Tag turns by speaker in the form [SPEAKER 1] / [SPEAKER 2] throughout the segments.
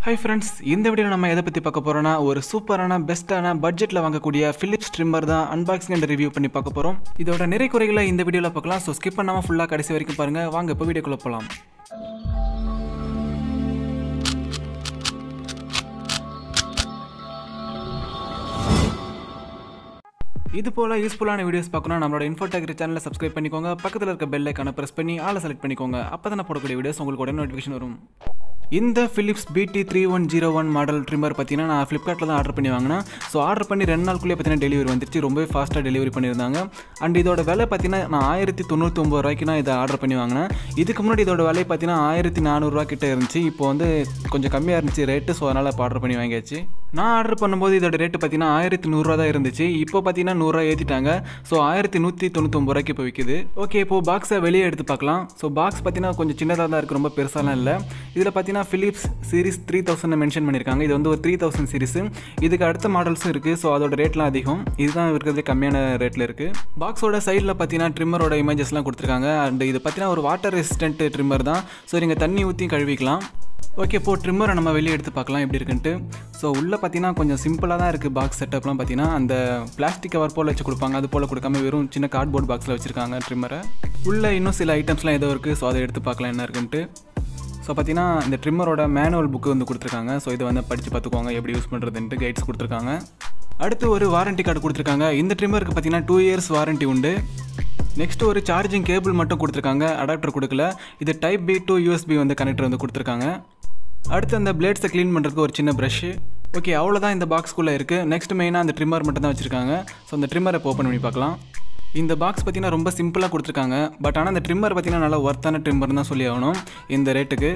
[SPEAKER 1] Hi friends, இந்த வீடியோல நம்ம எதை பத்தி பார்க்க போறோம்னா ஒரு சூப்பரான பெஸ்டான பட்ஜெட்ல வாங்கக்கூடிய Philips trimmer தான் unboxing and review பண்ணி பார்க்க போறோம். இதோட நிறைய குறைகளை இந்த வீடியோல பார்க்கலாம். சோ ஸ்கிப் பண்ணாம ஃபுல்லா கடைசி வரைக்கும் பாருங்க. வாங்க இப்போ வீடியோக்குள்ள போலாம். இது போல யூஸ்ஃபுல்லான வீடியோஸ் பார்க்கணும் நம்மளோட இன்ஃபோடெக் சேனலை சப்ஸ்கிரைப் பண்ணிக்கோங்க. பக்கத்துல இருக்க பெல் ஐகானை பிரஸ் பண்ணி ஆல் செலக்ட் பண்ணிக்கோங்க. அப்பதான் நான் போடக்கூடிய வீடியோஸ் உங்களுக்கு உடனே நோட்டிஃபிகேஷன் வரும். இந்த Philips BT3101 மாடல் ட்ரிம்மர் பார்த்தீங்கன்னா நான் ஃப்ளிப்கார்ட்டில் தான் ஆர்டர் பண்ணி வாங்கினேன். ஸோ ஆர்டர் பண்ணி 2 நாளுக்குள்ளே பார்த்தீங்கன்னா டெலிவரி வந்துருச்சு. ரொம்பவே ஃபாஸ்ட்டாக டெலிவரி பண்ணியிருந்தாங்க. அண்ட் இதோட விலை பார்த்தீங்கன்னா நான் 1099 ரூபாய்க்கு நான் இதை ஆர்டர் பண்ணி வாங்கினேன். இதுக்கு முன்னாடி இதோட விலை பார்த்தீங்கன்னா 1400 ரூபா கிட்ட இருந்துச்சு. இப்போ வந்து கொஞ்சம் கம்மியாக இருந்துச்சு ரேட்டு. ஸோ அதனால் இப்போ ஆர்டர் பண்ணி வாங்கியாச்சு. நான் ஆர்டர் பண்ணும்போது இதோட ரேட்டு பார்த்தீங்கன்னா 1100 ரூபா தான் இருந்துச்சு. இப்போ பார்த்தீங்கன்னா 100 ரூபா ஏற்றிட்டாங்க. ஸோ 1199 ரூபாய்க்கு இப்போ விற்குது. ஓகே, இப்போ பாக்ஸை வெளியே எடுத்து பார்க்கலாம். ஸோ பாக்ஸ் பார்த்தீங்கன்னா கொஞ்சம் சின்னதாக தான் இருக்குது, ரொம்ப பெருசாலாம் இல்லை. இதில் பார்த்தீங்கன்னா Philips சீரிஸ் 3000 மென்ஷன் பண்ணியிருக்காங்க. இது வந்து ஒரு 3000 சீரிஸ். இதுக்கு அடுத்த மாடல்ஸும் இருக்குது. ஸோ அதோட ரேட்லாம் அதிகம். இதுதான் இருக்கிறதுலே கம்மியான ரேட்டில் இருக்குது. பாக்ஸோட சைடில் பார்த்தீங்கன்னா ட்ரிம்மரோட இமேஜஸ்லாம் கொடுத்துருக்காங்க. அண்ட் இது பார்த்தீங்கன்னா ஒரு வாட்டர் ரெசிஸ்டன்ட் ட்ரிம்மர் தான். ஸோ நீங்கள் தண்ணி ஊற்றி கழுவிக்கலாம். ஓகே, இப்போ ட்ரிம்மரை நம்ம வெளியே எடுத்து பார்க்கலாம் எப்படி இருக்குன்ட்டு. ஸோ உள்ளே பார்த்தீங்கன்னா கொஞ்சம் சிம்பிளாக தான் இருக்குது. பாக்ஸ் செட்டப்லாம் பார்த்தீங்கன்னா அந்த பிளாஸ்டிக் கவர் போல் வச்சு கொடுப்பாங்க, அது போல் கொடுக்காம வெறும் சின்ன கார்ட்போர்ட் பாக்ஸில் வச்சுருக்காங்க ட்ரிம்மரை. உள்ளே இன்னும் சில ஐட்டம்ஸ்லாம் ஏதோ இருக்குது. ஸோ அதை எடுத்து பார்க்கலாம் என்ன இருக்குன்ட்டு. ஸோ பார்த்தீங்கன்னா இந்த ட்ரிம்மரோட மேனுவல் புக்கு வந்து கொடுத்துருக்காங்க. ஸோ இதை வந்து படித்து பார்த்துக்கோங்க எப்படி யூஸ் பண்ணுறதுன்ட்டு கைட்ஸ் கொடுத்துருக்காங்க. அடுத்து ஒரு வாரண்டி கார்டு கொடுத்துருக்காங்க. இந்த ட்ரிம்மருக்கு பார்த்தீங்கன்னா 2 இயர்ஸ் வாரண்டி உண்டு. நெக்ஸ்ட் ஒரு சார்ஜிங் கேபிள் மட்டும் கொடுத்துருக்காங்க, அடாப்டர் கொடுக்கல. இது டைப் B to USB வந்து கனெக்டர் வந்து கொடுத்துருக்காங்க. அடுத்து அந்த பிளேட்ஸை க்ளீன் பண்ணுறதுக்கு ஒரு சின்ன ப்ரஷ்ஷு. ஓகே, அவ்வளோதான் இந்த பாக்ஸ்க்குள்ளே இருக்குது. நெக்ஸ்ட் மெயினாக அந்த ட்ரிம்மர் மட்டும் தான் வச்சுருக்காங்க. ஸோ அந்த ட்ரிம்மரை ஓப்பன் பண்ணி பார்க்கலாம். இந்த பாக்ஸ் பார்த்தீங்கன்னா ரொம்ப சிம்பிளாக கொடுத்துருக்காங்க. பட் ஆனால் இந்த ட்ரிம்மர் பார்த்தீங்கன்னா நல்லா ஒர்த்தான ட்ரிம்மர் தான் சொல்லி ஆகணும். இந்த ரேட்டுக்கு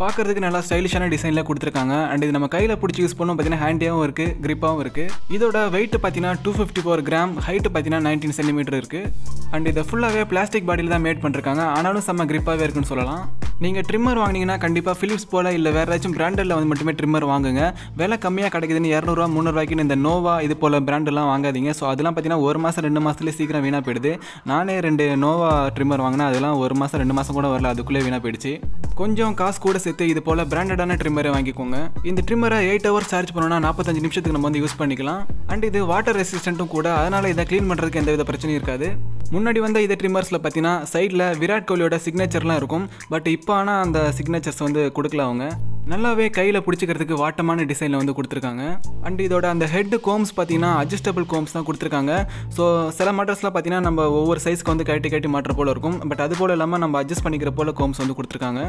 [SPEAKER 1] பார்க்குறதுக்கு நல்லா ஸ்டைலிஷான டிசைனில் கொடுத்துருக்காங்க. அண்ட் இது நம்ம கையில் பிடிச்சி யூஸ் பண்ணோம் பார்த்தீங்கன்னா ஹேண்டியாகவும் இருக்குது, கிரிப்பாகவும் இருக்குது. இதோட வெயிட் பார்த்தீங்கன்னா 254 கிராம், ஹைட்டு பார்த்தீங்கன்னா 19 சென்டிமீட்டர் இருக்குது. அண்ட் இதை ஃபுல்லாகவே பிளாஸ்டிக் பாடியில் தான் மேட் பண்ணிருக்காங்க. ஆனாலும் செம்ம கிரிப்பாகவே இருக்குன்னு சொல்லலாம். நீங்கள் ட்ரிம்மர் வாங்கினீங்கன்னா கண்டிப்பாக Philips போல் இல்லை வேறு ஏதாச்சும் பிராண்டில் வந்து மட்டுமே ட்ரிம்மர் வாங்குங்க. விலை கம்மியாக கிடைக்குதுன்னு 200 ரூபா 300 ரூபாய்க்குன்னு இந்த நோவா இது போல் பிராண்டெல்லாம் வாங்காதீங்க. ஸோ அதெல்லாம் பார்த்தீங்கன்னா 1 மாதம் 2 மாதத்துலேயே சீக்கிரம் வீணாக போயிடுது. நானே 2 நோவா ட்ரிம்மர் வாங்கினேன், அதெல்லாம் 1 மாதம் 2 மாதம் கூட வரல, அதுக்குள்ளே வீணாக போயிடுச்சு. கொஞ்சம் காசு கூட சேர்த்து இது போல் பிராண்டடான ட்ரிம்மரை வாங்கிக்கோங்க. இந்த ட்ரிம்மரை 8 ஹவர்ஸ் சார்ஜ் பண்ணோன்னா 45 நிமிஷத்துக்கு நம்ம வந்து யூஸ் பண்ணிக்கலாம். அண்ட் இது வாட்டர் ரெசிஸ்டன்ட்டும் கூட, அதனால் இதை க்ளீன் பண்ணுறதுக்கு எந்த வித பிரச்சனையும் இருக்காது. முன்னாடி வந்து இந்த ட்ரிம்மர்ஸில் பார்த்தீங்கன்னா சைடில் விராட் கோலியோட சிக்னேச்சர்லாம் இருக்கும். பட் இப்போ ஆனால் அந்த சிக்னேச்சர்ஸ் வந்து கொடுக்கல. அவங்க நல்லாவே கையில் பிடிச்சிக்கிறதுக்கு வாட்டமான டிசைனில் வந்து கொடுத்துருக்காங்க. அண்ட் இதோட அந்த ஹெட் கோம்ஸ் பார்த்தீங்கன்னா அட்ஜஸ்டபிள் கோம்ஸ் தான் கொடுத்துருக்காங்க. ஸோ சில மாடல்ஸ்லாம் பார்த்தீங்கன்னா நம்ம ஒவ்வொரு சைஸ்க்கு வந்து கட்டி மாட்டுற போல் இருக்கும். பட் அது போல் இல்லாமல் நம்ம அட்ஜஸ்ட் பண்ணிக்கிற போல் கோம்ஸ் வந்து கொடுத்துருக்காங்க.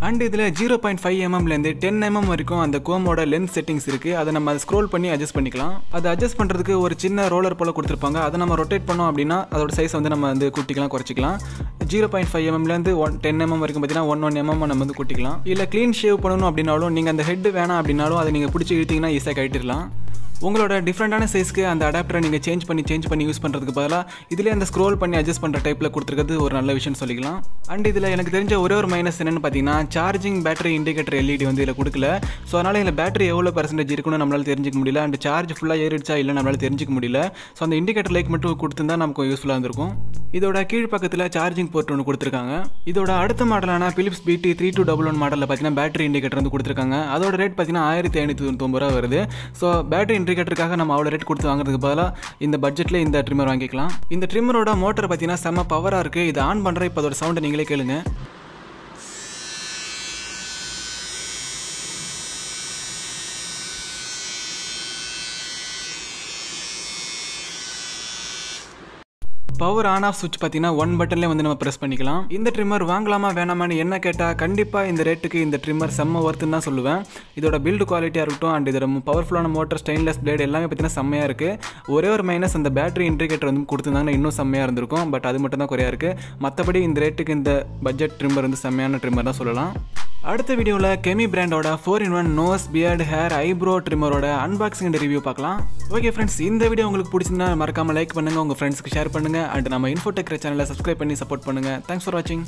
[SPEAKER 1] அண்ட் இதில் 0.5 mmலேருந்து 10 mm வரைக்கும் அந்த கோமோட லென்த் செட்டிங்ஸ் இருக்குது. அதை நம்ம ஸ்க்ரோல் பண்ணி அட்ஜஸ்ட் பண்ணிக்கலாம். அதை அட்ஜஸ்ட் பண்ணுறதுக்கு ஒரு சின்ன ரோலர் போல் கொடுத்துருப்பாங்க. அதை நம்ம ரொட்டேட் பண்ணோம் அப்படின்னா அதோட சைஸ் வந்து நம்ம வந்து கூட்டிக்கலாம், குறைச்சிக்கலாம். 0.5 mmலேருந்து 10 mm வரைக்கும் பார்த்தீங்கன்னா 1 mm நம்ம வந்து கூட்டிக்கலாம். இல்லை க்ளீன் ஷேவ் பண்ணணும் அப்படின்னாலும் நீங்கள் அந்த ஹெட் வேணாம் அப்படின்னாலும் அதை நீங்கள் பிடிச்சி இழுத்தீங்கன்னா ஈஸியாக கட்டிடலாம். உங்களோட டிஃப்ரெண்டான சைஸ்க்கு அந்த அடாப்டரை நீங்கள் சேஞ்ச் பண்ணி யூஸ் பண்ணுறதுக்கு பதிலாக இதிலே அந்த ஸ்க்ரோல் பண்ணி அட்ஜஸ்ட் பண்ணுற டைப்பில் கொடுத்துருக்கிறது ஒரு நல்ல விஷயம் சொல்லிக்கலாம். அண்ட் இதில் எனக்கு தெரிஞ்ச ஒரே ஒரு மைனஸ் என்னென்னு பார்த்தீங்கன்னா சார்ஜிங் பேட்டரி இண்டிகேட்டர் LED வந்து இதில் கொடுக்கல. ஸோ அதனால் இதில் பேட்டரி எவ்வளோ % இருக்குன்னு நம்மளால் தெரிஞ்சிக்க முடியல. அண்ட் சார்ஜ் ஃபுல்லாக ஏறிடுச்சா இல்லை நம்மளால் தெரிஞ்சிக்க முடியல. ஸோ அந்த இண்டிகேட்டர் லைக் மட்டும் கொடுத்துருந்தா நமக்கு யூஸ்ஃபுல்லாக இருந்திருக்கும். இதோட கீழ் பக்கத்தில் சார்ஜிங் போர்ட் ஒன்று கொடுத்துருக்காங்க. இதோட அடுத்த மாடலான Philips BT3101 மாடலில் பார்த்தீங்கன்னா பேட்டரி இண்டிகேட்டர் வந்து கொடுத்துருக்காங்க. அதோட ரேட் பார்த்தீங்கன்னா 1599 ரூபா வருது. ஸோ பேட்டரி இண்டிகேட்டருக்காக நம்ம அவ்வளோ ரேட் கொடுத்து வாங்குறதுக்கு பதிலாக இந்த பட்ஜெட்டில் இந்த ட்ரிம்மர் வாங்கிக்கலாம். இந்த ட்ரிம்மரோட மோட்டர் பார்த்தீங்கன்னா செம்ம பவராக இருக்குது. இது ஆன் பண்ணுற இப்போ அதோட சவுண்டை நீங்களே கேளுங்க. பவர் ஆன் ஆஃப் சுவிட்ச் பார்த்தீங்கன்னா 1 பட்டன்லேயே வந்து நம்ம ப்ரெஸ் பண்ணிக்கலாம். இந்த ட்ரிம்மர் வாங்கலாமா வேணாமான்னு என்ன கேட்டால் கண்டிப்பாக இந்த ரேட்டுக்கு இந்த ட்ரிம்மர் செம்ம ஒர்த்துன்னு தான் சொல்லுவேன். இதோட பில்டு குவாலிட்டியாக இருக்கட்டும் அண்ட் இதோட பவர்ஃபுல்லான மோட்டர், ஸ்டெயின்லெஸ் பிளேட் எல்லாமே பார்த்தீங்கன்னா செம்மையாக இருக்குது. ஒரே ஒரு மைனஸ் அந்த பேட்டரி இண்டிகேட்டர் வந்து கொடுத்துருந்தாங்கன்னா இன்னும் செம்மையாக இருந்திருக்கும். பட் அது மட்டும் தான் குறையாக இருக்குது. மற்றபடி இந்த ரேட்டுக்கு இந்த பட்ஜெட் ட்ரிம்மர் வந்து செம்மையான ட்ரிம்மர் தான் சொல்லலாம். அடுத்த வீடியோவில் கெமி பிராண்டோட 4-in-1 nose, beard, hair, eyebrow ட்ரிம்மரோட அன்பாக்சிங் அண்ட் ரிவ்யூ பார்க்கலாம். ஓகே ஃப்ரெண்ட்ஸ், இந்த வீடியோ உங்களுக்கு பிடிச்சிருந்தா மறக்காமல் லைக் பண்ணுங்கள், உங்கள் ஃப்ரெண்ட்ஸ்க்கு ஷேர் பண்ணுங்கள். அண்ட் நம்ம இன்ஃபோடெக் சேனலை சப்ஸ்கிரைப் பண்ணி சப்போர்ட் பண்ணுங்கள். தேங்க்ஸ் ஃபார் வாட்சிங்.